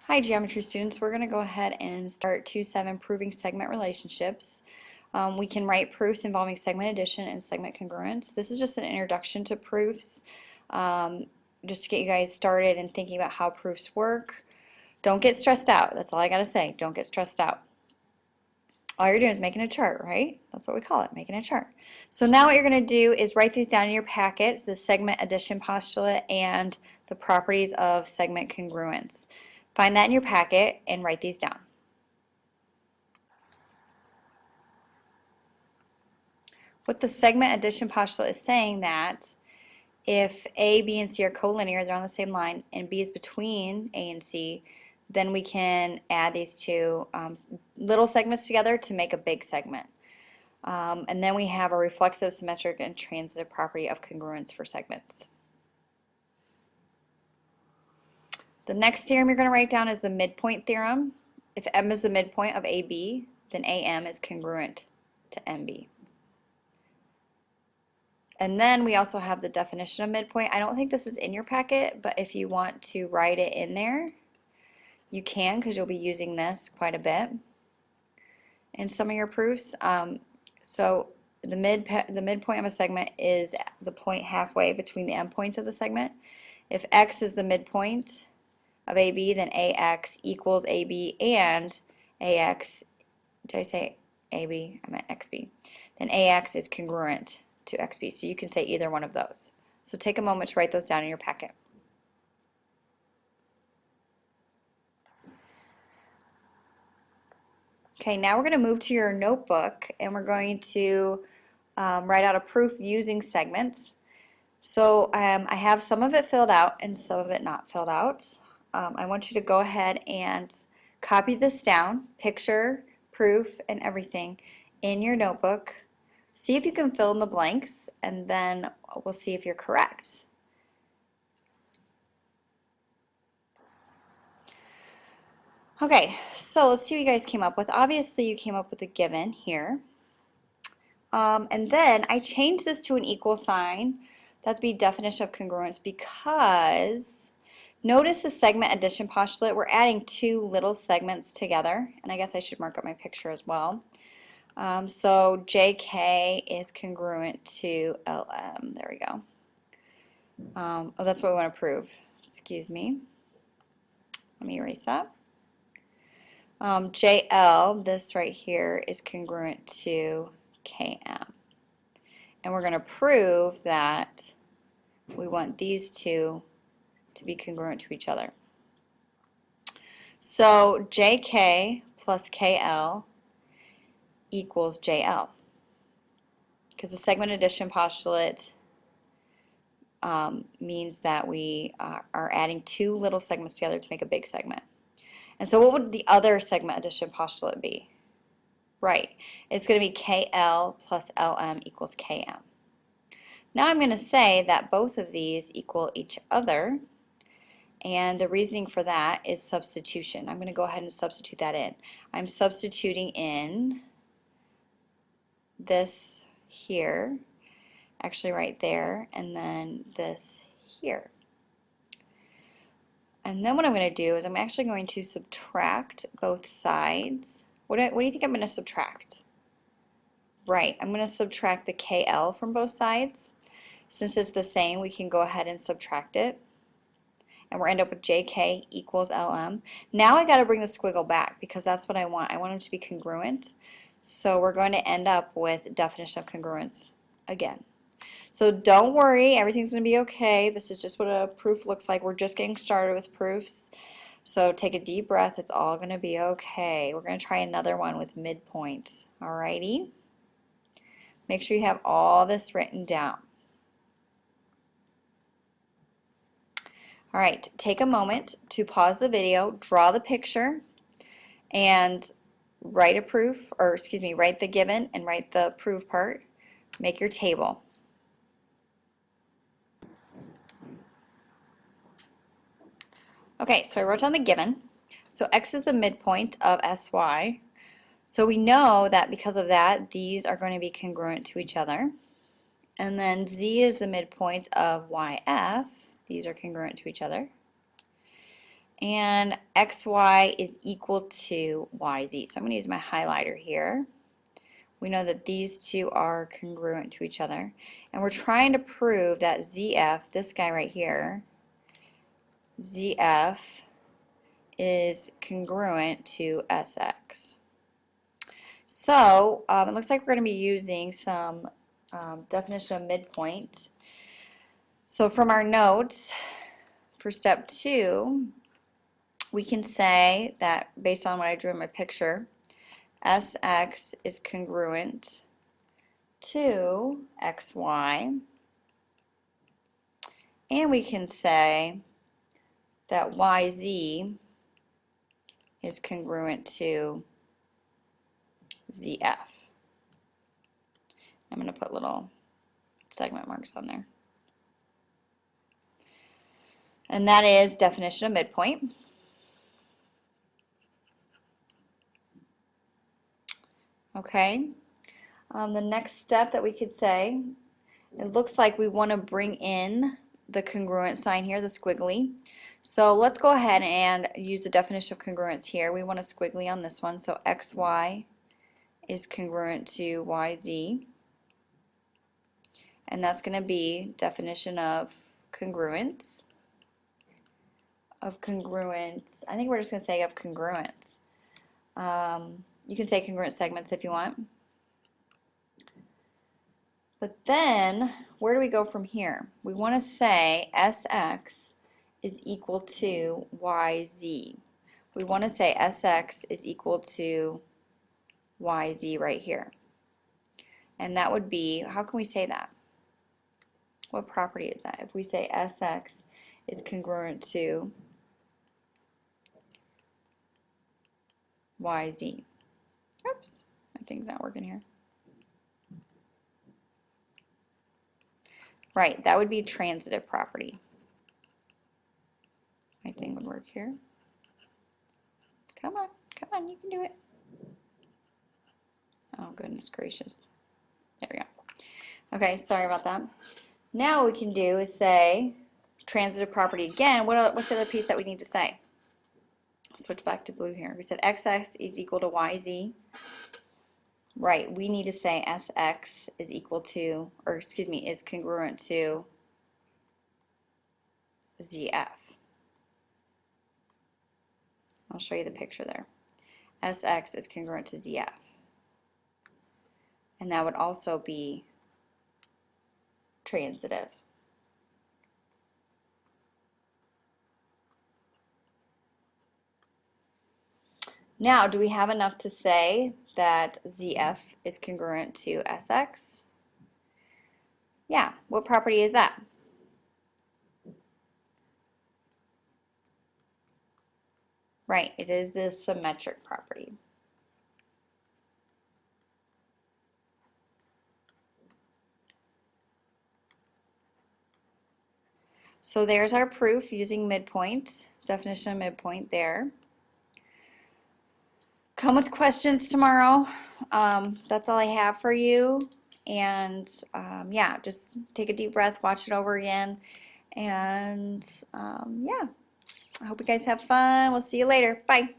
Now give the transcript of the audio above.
Hi geometry students, we're going to go ahead and start 2-7 proving segment relationships. We can write proofs involving segment addition and segment congruence. This is just an introduction to proofs, just to get you guys started and thinking about how proofs work. Don't get stressed out. That's all I got to say. Don't get stressed out. All you're doing is making a chart, right? That's what we call it, making a chart. So now what you're going to do is write these down in your packets, the segment addition postulate and the properties of segment congruence. Find that in your packet and write these down. What the segment addition postulate is saying that if A, B, and C are collinear, they're on the same line, and B is between A and C, then we can add these two little segments together to make a big segment. And then we have a reflexive, symmetric, and transitive property of congruence for segments. The next theorem you're going to write down is the midpoint theorem. If M is the midpoint of AB, then AM is congruent to MB. And then we also have the definition of midpoint. I don't think this is in your packet, but if you want to write it in there, you can, because you'll be using this quite a bit in some of your proofs. So the midpoint of a segment is the point halfway between the endpoints of the segment. If X is the midpoint of AB, then AX equals AB and AX, did I say AB? I meant XB. Then AX is congruent to XB. So you can say either one of those. So take a moment to write those down in your packet. Okay, now we're going to move to your notebook and we're going to write out a proof using segments. So I have some of it filled out and some of it not filled out. I want you to go ahead and copy this down, picture, proof, and everything in your notebook. See if you can fill in the blanks, and then we'll see if you're correct. Okay, so let's see what you guys came up with. Obviously, you came up with a given here. And then I changed this to an equal sign. That'd be definition of congruence because notice the segment addition postulate. We're adding two little segments together, and I guess I should mark up my picture as well. So JK is congruent to LM. There we go. Oh, that's what we want to prove. Excuse me. Let me erase that. JL, this right here, is congruent to KM. And we're going to prove that we want these two to be congruent to each other. So JK plus KL equals JL, because the segment addition postulate means that we are adding two little segments together to make a big segment. And so what would the other segment addition postulate be? Right, it's going to be KL plus LM equals KM. Now I'm going to say that both of these equal each other, and the reasoning for that is substitution. I'm going to go ahead and substitute that in. I'm substituting in this here, actually right there, and then this here. And then what I'm going to do is I'm actually going to subtract both sides. What do you think I'm going to subtract? Right, I'm going to subtract the KL from both sides. Since it's the same, we can go ahead and subtract it. And we're end up with JK equals LM. Now I got to bring the squiggle back because that's what I want. I want them to be congruent. So we're going to end up with definition of congruence again. So don't worry, everything's going to be okay. This is just what a proof looks like. We're just getting started with proofs. So take a deep breath. It's all going to be okay. We're going to try another one with midpoint. Alrighty? Make sure you have all this written down. Alright, take a moment to pause the video, draw the picture, and write a proof, or excuse me, write the given and write the proof part. Make your table. Okay, so I wrote down the given. So X is the midpoint of SY. So we know that because of that, these are going to be congruent to each other. And then Z is the midpoint of YF. These are congruent to each other. and xy is equal to yz. So I'm going to use my highlighter here. We know that these two are congruent to each other. And we're trying to prove that ZF, this guy right here, ZF is congruent to SX. So it looks like we're going to be using some definition of midpoint. So from our notes, for step 2, we can say that based on what I drew in my picture, SX is congruent to XY, and we can say that YZ is congruent to ZF. I'm going to put little segment marks on there. And that is definition of midpoint. Okay, the next step that we could say, it looks like we want to bring in the congruent sign here, the squiggly. So let's go ahead and use the definition of congruence here. We want a squiggly on this one, so XY is congruent to YZ. And that's going to be definition of congruence. I think we're just going to say of congruence. You can say congruent segments if you want. But then, where do we go from here? We want to say SX is equal to YZ. We want to say SX is equal to YZ right here. And that would be, how can we say that? What property is that? If we say SX is congruent to YZ. Oops, my thing's not working here. Right, that would be transitive property. My thing would work here. Come on, you can do it. Oh, goodness gracious. There we go. Okay, sorry about that. Now what we can do is say transitive property again. What's the other piece that we need to say? Switch back to blue here. We said XX is equal to YZ. Right, we need to say SX is equal to, or excuse me, is congruent to ZF. I'll show you the picture there. SX is congruent to ZF. And that would also be transitive. Now, do we have enough to say that ZF is congruent to SX? Yeah, what property is that? Right, it is the symmetric property. So there's our proof using midpoint, definition of midpoint there. Come with questions tomorrow. That's all I have for you. And yeah, just take a deep breath, watch it over again. And yeah, I hope you guys have fun. We'll see you later. Bye.